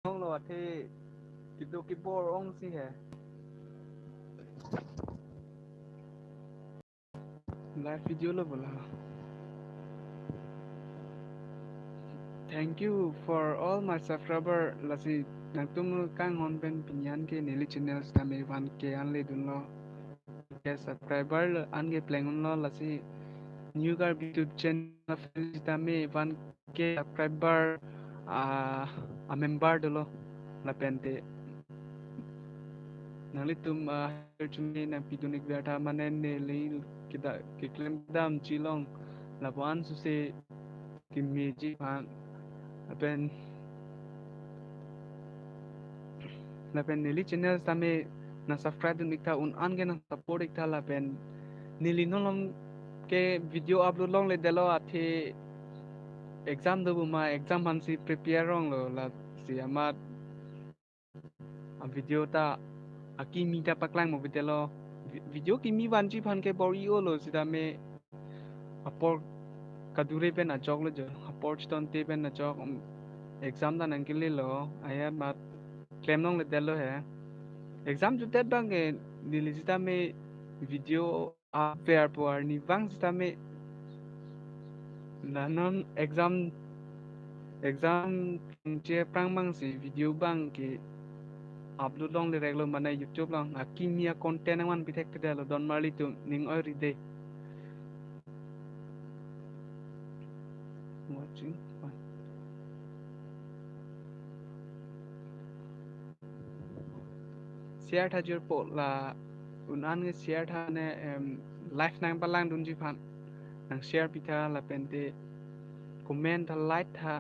Không lo thì kita keyboard on sih ya. Live video lo bola. Thank you for all my subscriber lasi nagtum kang hon pen pinyan ke nili channel sta me van ke an le dun lo ke subscriber an ke plengun lo lasi new gar YouTube channel sta me van ke subscriber a member dolo la pente nali tum chumi na pidunik biata manen ne le kita ke klem dam chilong la wan su se kimiji pan apen lapen nili channel tame na subscribe dun ikta un an gen support ikta lapen nili nolong ke video upload long le delo athe exam do ma exam han si prepare rong lo la si ama video ta aki mi ta paklang mo video video ki mi van ji phan ke bor io lo si tame apor kadure pen a jog lo jo apor ston te pen a jog exam da nang ke le lo aya ma claim long le delo he exam ju tet bang ke nilisita me video fair por ni bang sta me la non exam che prang bang si video bang ke upload long le reglo mana YouTube long akimia content ang man bitek te lo don mali tu ning oi ride watching share tha jor po la unan nge share tha ne live nang palang dun ji phan nang share pitha la pente comment tha like tha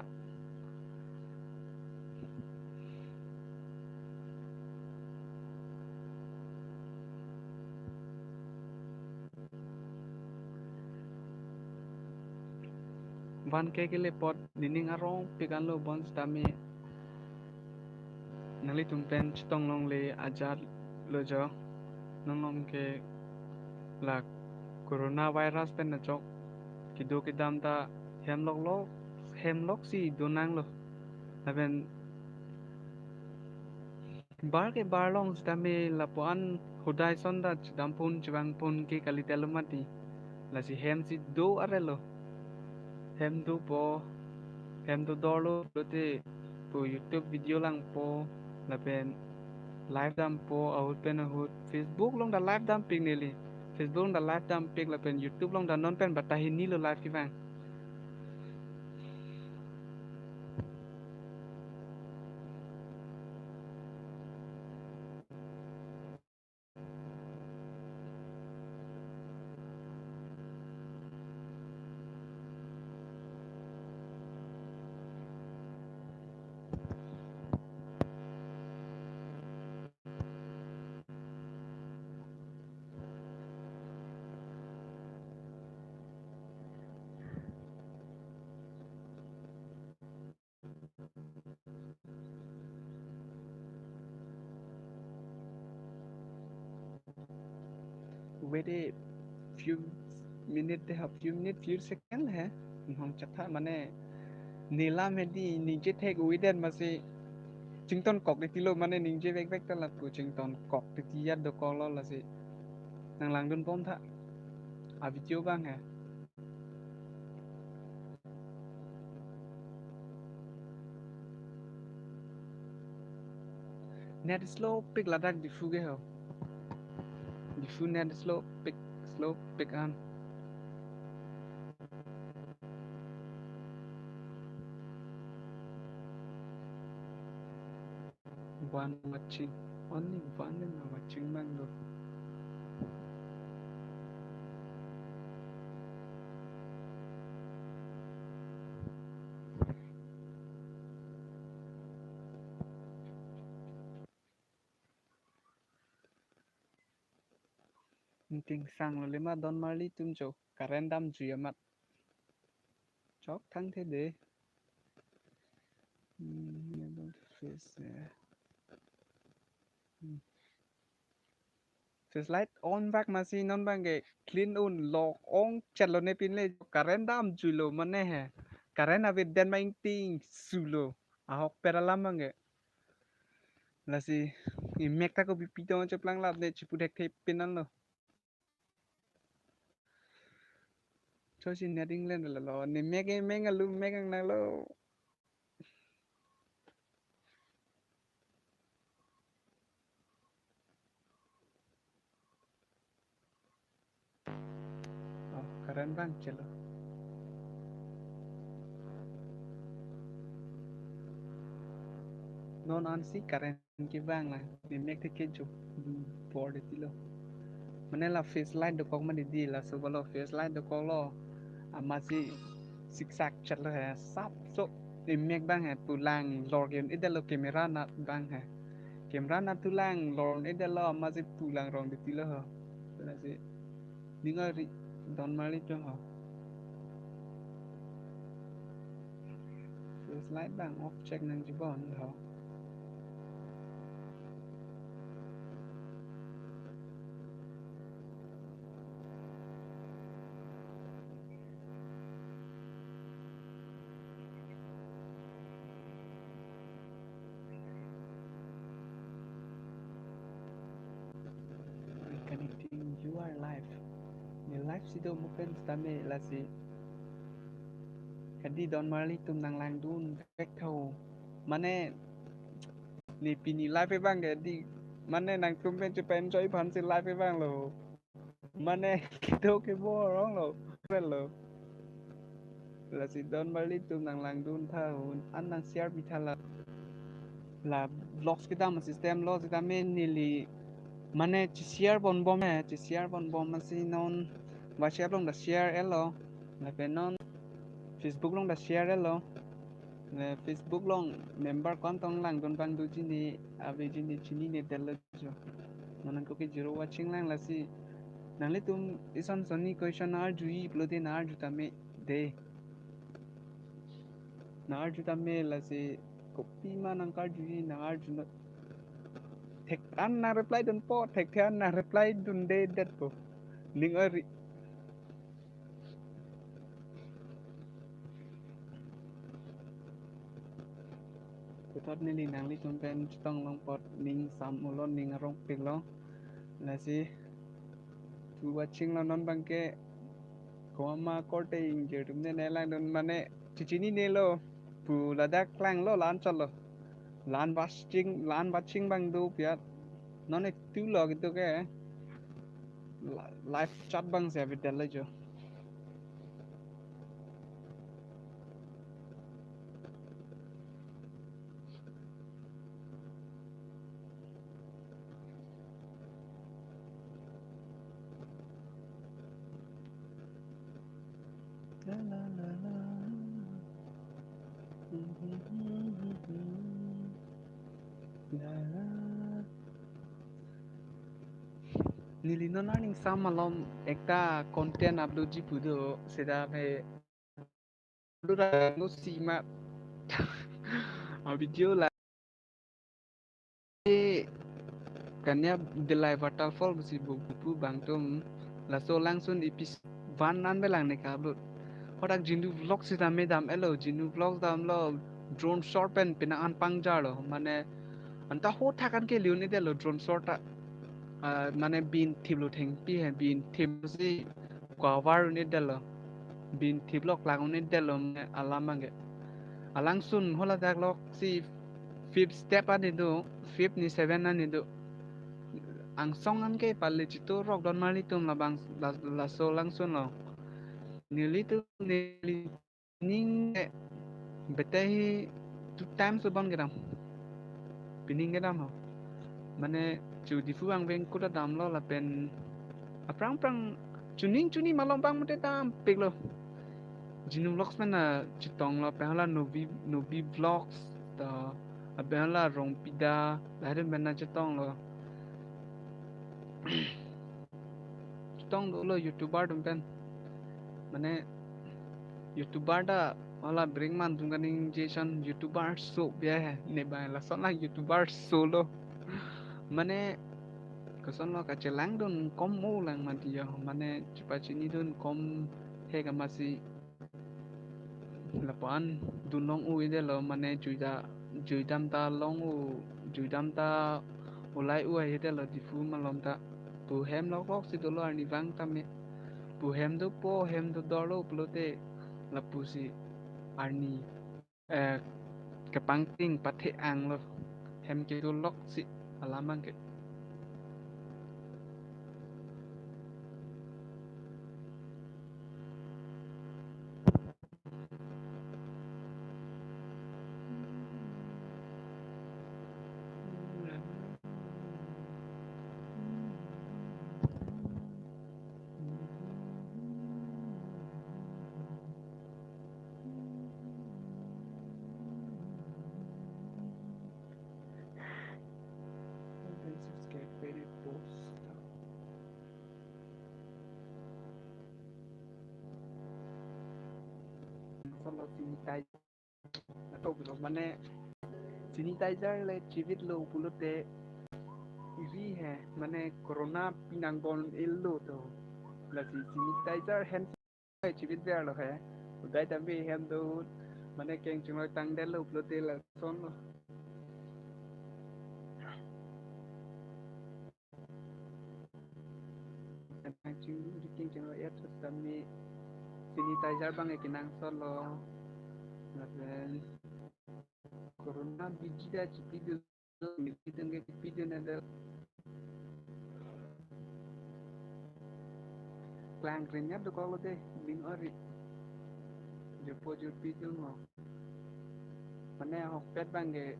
van ke le pot nining arong pikan lo bon sta me nali tum pen chitong long le ajar lo jo nong long ke la corona virus pen na chok kido ki dam ta hemlock si donang lo laben bar ke bar long sta me la puan hodai son da dam pun chwang pun ke kali telomati la si hem si do arelo hem do po hem do dorlo te po YouTube video lang po laben live dam po out pen hot Facebook long da live dam ping nili Facebook long da live dam ping laben YouTube long da non pen batahin ni lo live ki bang wait a few minute te have few minute few second है हम चथा माने नीला में दी नीचे थे उइडन मासे चिंगटन कॉक de kilo माने नीचे वेक वेक तला पु चिंगटन Kock te tiat do kolo la si nang lang dun pom tha a video bang है net slow pick ladak difu ge ho difu net slow pick an one watching only one in watching bang do ting sang lo le ma don mali tum cho karen dam ju mat chok thang thế de face slide on back masi non bange clean un lock on chalo ne pin le karen dam julo mane he karen ave den main ting sulo a hok peralam bange là si imek ta ko bipito cho plang lap de chipudek te pinan lo cho si netting lên là lo ni mek e menga lu megang na lo oh keren bang chelo non on si karen ki bang la ni mek te ke jo por de tilo mana la face light do kong man di la so lo face light do kong lo ama si zigzag chat lo hai sap so ni mek bang hai pulang lor gen idelo camera na bang hai camera na tulang lor idelo ama si pulang rong de tilo ho là si ninga ri don mali cho ho face light bang off check nang jibon ho reconnecting you are live ni live si do mo pen stame la si kadi don mali tum nang lang dun back tho mane ni pini live pe bang di mane nang tum pen che pen choi phan si live pe bang lo mane kito ke bo rong lo pen lo là si don mali tum nang lang dun tha an nang share bi tha là vlogs kita ma system lo kita men ni li mane chỉ share bon bom è chỉ share bon bom mà si non và share long da share elo là pe non Facebook long da share elo là Facebook long member kon tong lang don bang du chini ave chini chini ne tel jo manan ko ke zero watching lang la si nang le tum ison soni question ar jui plode na ar juta me de na ar juta me la si copy ma nang kar jui na ar juna tek an na reply don po tek an na reply dun de det po ning ari ko tot ni nang li tum pen tong long pot ning sam ulon ning rong ping lo là si tu watching lo non bang ke ko ma ko te ing je tum ne lang don mane chichini ne lo pu ladak lang lo lan chal lo lan watching bang du piat non ek tu lo gitu ke live chat bang se vidal le jo la la la la la la nili non earning some alom ekta content upload ji pudo seda me dura no sima a video la kanya delay waterfall si bu bang tum la so langsun ipis van nan belang ne ka upload hodak jindu vlog si dam me dam elo jindu vlog dam lo drone shot pen pina an pang jalo mane anta ho thakan ke liu ni de lo drone shot ta মানে বিন থিবলো thank P হে বিন থিব si cover ni delo bin thiblok lang ni delo alamange alang sun hola dak lok si fifth step ani do fifth ni seven ani do ang song an ke palle chito rock don mali tum la bang la so lang sun lo nili tu nili ning betai two times bon gedam pining gedam ho mane chu di fu ang veng kuda dam lo la pen aprang prang chuning malong bang mate tam pek lo jinu vlogs mana chitong lo pehla novi vlogs ta abela Rongpi da laden bena chitong lo chitong lo youtuber dum pen mane youtuber da wala bring man dunganing jason youtuber so bia ne ba la son la youtuber solo mane kesan lo kacelang don kom mo lang man dia mane cepat sini don kom hega masih lapan dunong u ide lo mane juida juidam ta long u Judam ta ulai uai hete lo di fu malom ta pu hem lo kok si dolo arni vang tame pu hem do po hem do dolo plote la pu si arni eh kepangting pathe ang lo hem ke do lok si alamang ke solo sanitizer to bilo mane sanitizer le chivit lo pulote iri he mane corona pinang bon illo to la si sanitizer hand chivit ver lo he udai tambi hem do mane keng chung lo tang del lo pulote la son lo tang chung keng chung lo ya terus tambi sanitizer bang e kinang solo la corona bijida chipidu mitidenge chipidu na del klang renyap do kalau deh ling ori jopo pidu ngo mana hok pet bangge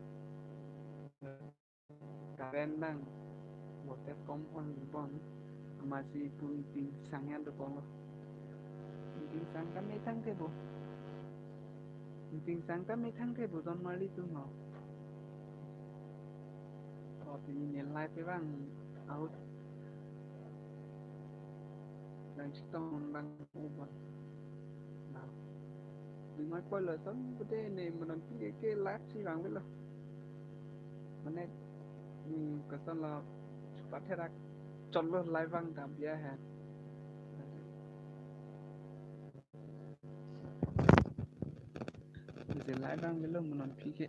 karen bang botet kompon bon masih pun ting sangyan do kalau ting sang kami thang ke bo ting sang kami thang ke bo don mali tu ngo oh ini live bang out đang stone bang ubon nào đừng nói coi lời sống của thế này mà làm cái lát xí vàng biết lo mà này cái sao là bắt hết ra chọn luôn live vang tạm bia hả thì live vang biết lo mà làm cái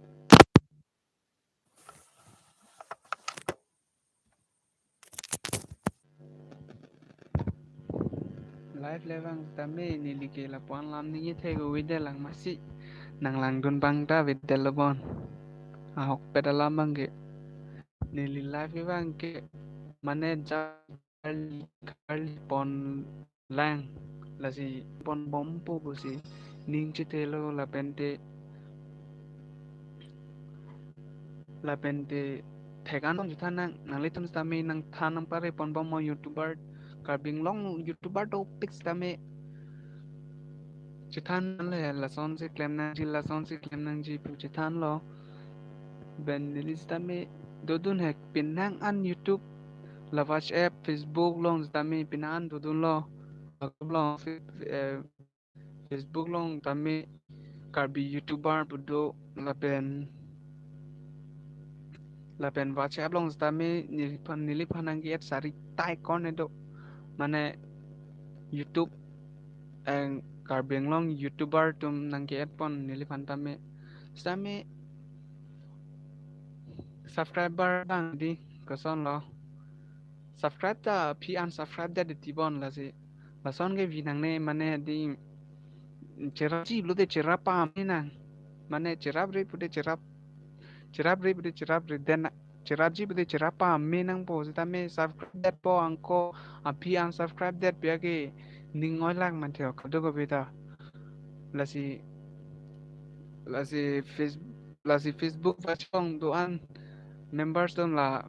live vang tạm bia này li cái là quan làm như thế của video lang masih nang lang don bang ta video lo bon ahok pedalam bang ke nili live vang ke mane kali pon lang là gì pon bom po bu si ning chi te lo la pente thegan dong juthan nang le tum stame nang thanam pare pon bom mo youtuber karbing long youtuber do pix tame juthan le la son se claim nang ji pu juthan lo ben nili stame dodun hek pin nang an youtube la whatsapp facebook long stame pinan dodun lo long Facebook long tame karbi youtuber budo lapen WhatsApp long tame nilipan nanggiat sari tai kon edo mane YouTube ang karbeng long youtuber tum nanggiat pon nilipan tame subscriber bang di kason lo subscribe ta pi unsubscribe da di tibon la si la son ge vinang ne mane di cerap ji lu de cerap pam ni nang mane cerap re pude cerap den cerap ji pude cerap pam me nang po ta me subscribe that po angko api unsubscribe that pia ke ningoi lang man theo khado ko beta la si Facebook wachong do an members don la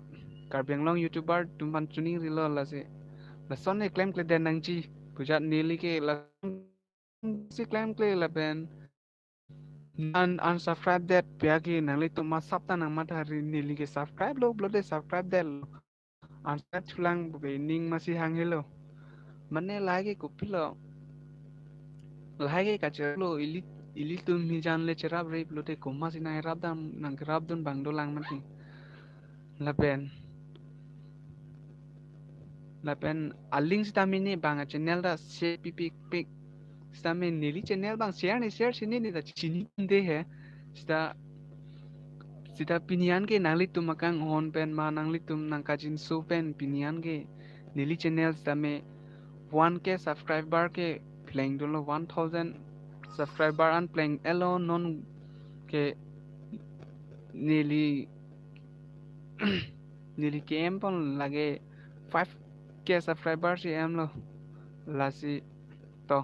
karbeng long youtuber tumpan tuning rilo la son ne claim kle den nang ji pujat nili ke la si claim kle la ben unsubscribe that piagi nang li tuma sapta nang matahari nili ke subscribe lo blode subscribe that lo unsubscribe chulang buke ning masih hang hello mane lagi kupilo lagi kacer lo ili tum hijan le cerap re blode koma sina herap dan nang kerap dun bang dolang mati lapen aling stamini bang channel da se pipik stame nili channel bang share sini ni da chini de hai sta sita pinian ke nangli tum makang hon pen ma nangli tum nang kajin su pen pinian ke nili channel dame 1k subscriber ke playing dolo 1000 subscriber an playing alone non ke nili nili ke em pon lage 5k subscriber si em lo lasi to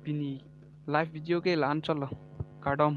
pini live video ke lan cholo Kardom